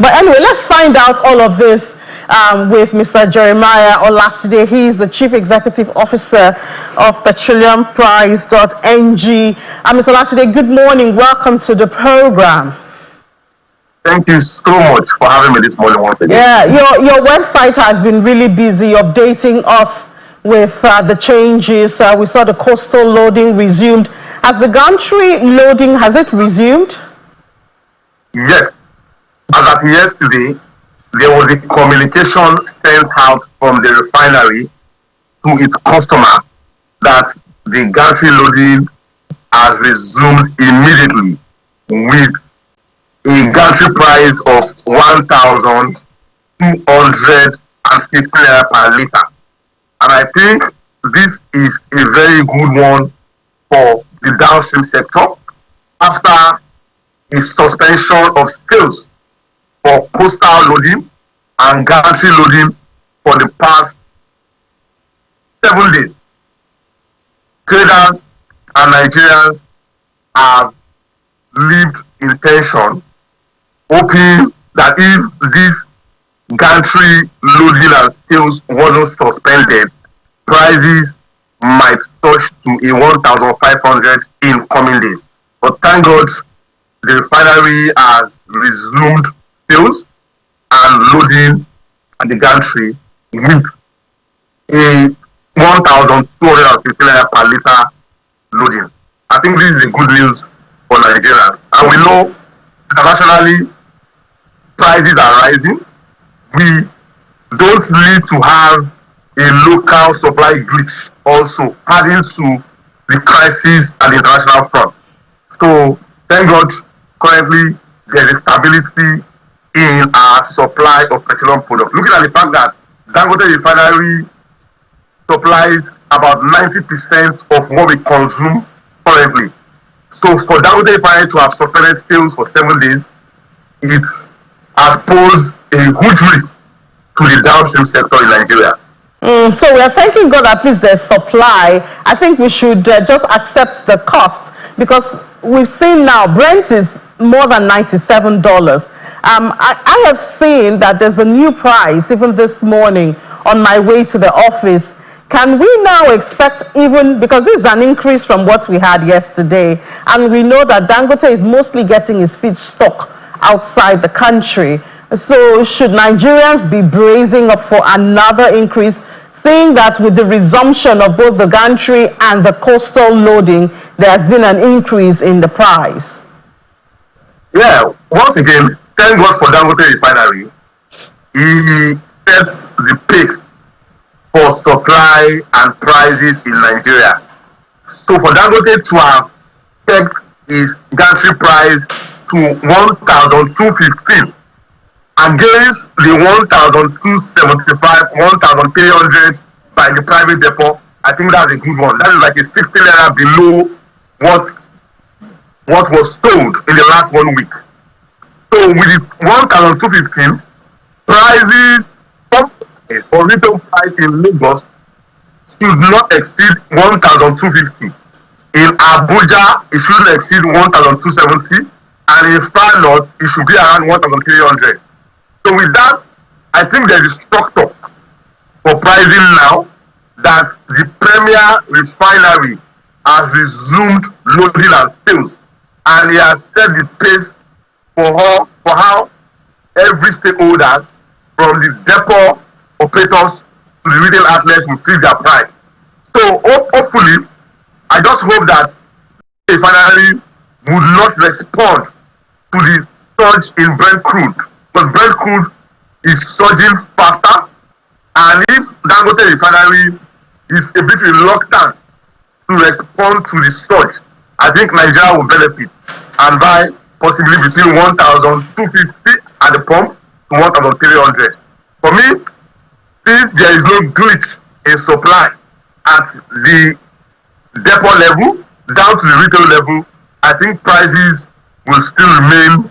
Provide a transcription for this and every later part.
But anyway, let's find out all of this with Mr. Jeremiah Olatide. He is the Chief Executive Officer of Petroleum Price.ng. Mr. Olatide, good morning. Welcome to the program. Thank you so much for having me this morning once again. Yeah, your website has been really busy updating us with the changes. We saw the coastal loading resumed. Has the gantry loading, has it resumed? Yes. As of yesterday, there was a communication sent out from the refinery to its customer that the gantry loading has resumed immediately with a gantry price of 1,250 naira per litre. And I think this is a very good one for the downstream sector after a suspension of sales for coastal loading and gantry loading for the past 7 days. Traders and Nigerians have lived in tension, hoping that if this gantry loading and sales wasn't suspended, prices might touch to a 1,500 in coming days. But thank God, the refinery has resumed sales and loading at the gantry with a 1,250 naira per litre loading. I think this is a good news for Nigerians. And we know internationally prices are rising. We don't need to have a local supply glitch also adding to the crisis at the international front. So thank God currently there is stability in our supply of petroleum products. Looking at the fact that Dangote Refinery supplies about 90% of what we consume currently. So for Dangote Refinery to have suspended sales for 7 days, it has posed a huge risk to the downstream sector in Nigeria. So we are thanking God at least there's supply. I think we should just accept the cost because we've seen now Brent is more than $97. I have seen that there's a new price even this morning on my way to the office. Can we now expect even, because this is an increase from what we had yesterday, and we know that Dangote is mostly getting his feedstock outside the country. So should Nigerians be bracing up for another increase, seeing that with the resumption of both the gantry and the coastal loading, there has been an increase in the price? Yeah, once again, thank God for Dangote Refinery. He set the pace for supply and prices in Nigeria. So for Dangote to have kept his gantry price to 1,215 against the 1,275, 1,300 by the private depot, I think that's a good one. That is like a 60 naira below what was sold in the last 1 week. So with the 1,215, prices or retail price in Lagos should not exceed 1,250. In Abuja, it shouldn't exceed 1,270, and in Far North, it should be around 1,300. So with that, I think there is structure for pricing now that the Premier Refinery has resumed loading and sales, and he has set the pace for how every stakeholders, from the depot operators to the retail outlets, will fix their price. So hopefully, I just hope that the refinery would not respond to the surge in Brent crude, because Brent crude is surging faster, and if Dangote Refinery is a bit reluctant to respond to the surge, I think Nigeria will benefit and buy possibly between 1,250 at the pump to 1,300. For me, since there is no glitch in supply at the depot level down to the retail level, I think prices will still remain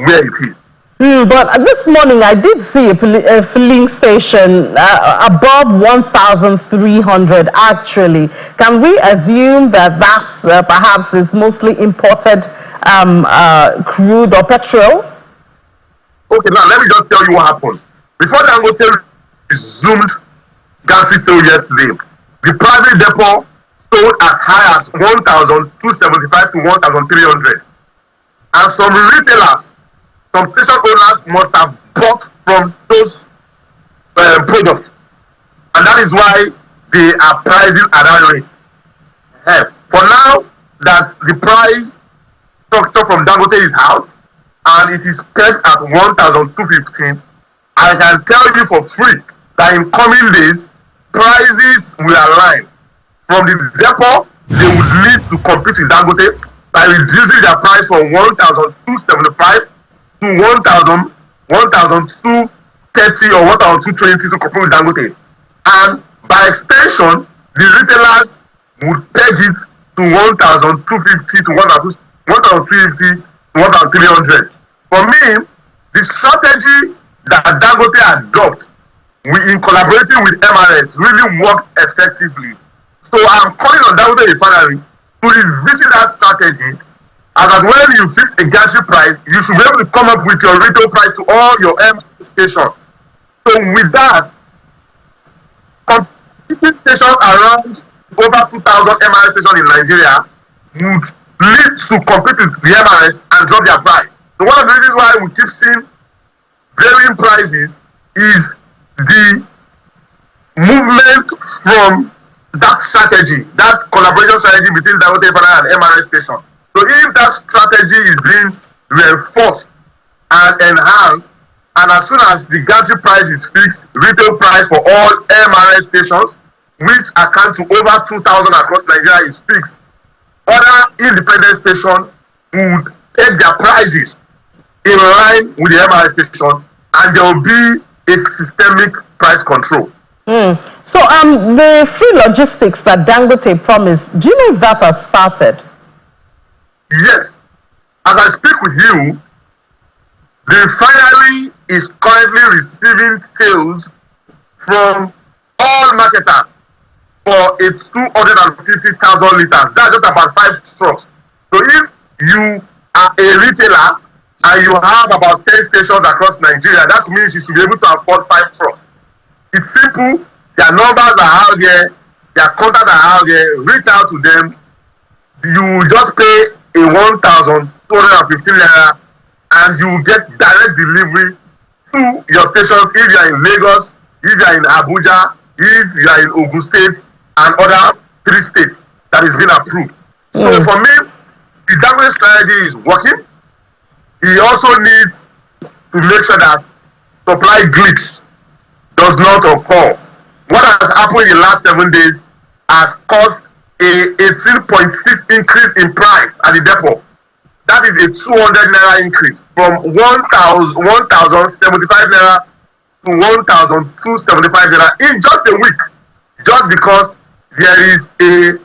where it is. But this morning I did see a filling station above 1,300 actually. Can we assume that that's perhaps is mostly imported crude or petrol? Oh Okay, now let me just tell you what happened. Before Dangote resumed gas sale yesterday, the private depot sold as high as 1,275 to 1,300. And some retailers, some station owners must have bought from those products. And that is why they are pricing at that rate. For now, that the price structure from Dangote is out and it is pegged at 1,215. I can tell you for free that in coming days, prices will align. From the depot, they would need to compete with Dangote by reducing their price from 1,275 to 1,230 or 1,220 to compete with Dangote. And by extension, the retailers would peg it to 1,250 to 1,350 to 1,300. For me, the strategy that Dangote adopts in collaborating with MRS really worked effectively. So I'm calling on Dangote Refinery to revisit that strategy, and that when you fix a gantry price, you should be able to come up with your retail price to all your MRS stations. So with that, competing stations around over 2,000 MRS stations in Nigeria would lead to compete with the MRS and drop their price. So one of the reasons why we keep seeing varying prices is the movement from that strategy, that collaboration strategy between Dangote Refinery and MRS station. So if that strategy is being reinforced and enhanced, and as soon as the gantry price is fixed, retail price for all MRS stations, which account to over 2,000 across Nigeria, is fixed, other independent stations would take their prices in line with the MRS station, and there will be a systemic price control. So the free logistics that Dangote promised, do you know if that has started? Yes. As I speak with you, the refinery is currently receiving sales from all marketers for a 250,000 liters. That's just about 5 trucks. So if you are a retailer and you have about 10 stations across Nigeria, that means you should be able to afford 5 trucks. It's simple. Their numbers are out there. Their contacts are out there. Reach out to them. You just pay a 1,215 naira and you will get direct delivery to your stations if you are in Lagos, if you are in Abuja, if you are in Ogun State and other 3 states that is being approved. So for me, the Dangote strategy is working. He also needs to make sure that supply glitch does not occur. What has happened in the last 7 days has caused a 18.6 increase in price at the depot. That is a 200 naira increase from 1,075 naira to 1,275 naira in just a week, just because there is a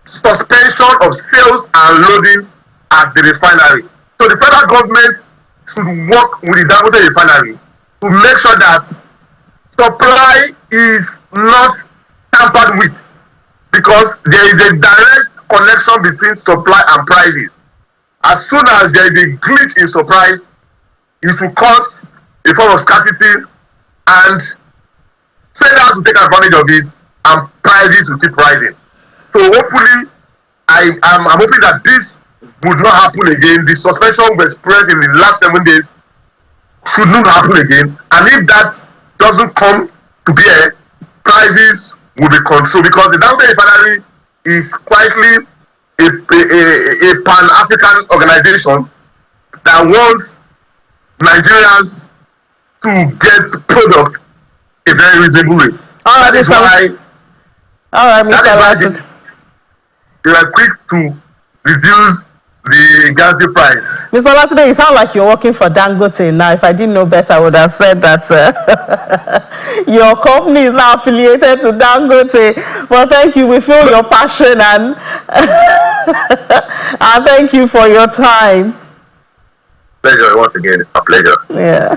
suspension of sales and loading at the refinery. So the federal government should work with the Dangote Refinery to make sure that supply is not tampered with, because there is a direct connection between supply and prices. As soon as there is a glitch in supply, it will cause a form of scarcity and traders will take advantage of it and prices will keep rising. So hopefully, I'm hoping that this would not happen again. The suspension we experienced in the last 7 days should not happen again. And if that doesn't come to bear, prices will be controlled, because the Dangote Refinery is quietly a Pan-African organization that wants Nigerians to get product at a very reasonable rate. That is why they are quick to reduce the gas price. Mr. Olatunde, you sound like you're working for Dangote now. If I didn't know better, I would have said that your company is now affiliated to Dangote. Well, thank you. We feel your passion and thank you for your time. Pleasure once again. A pleasure. Yeah.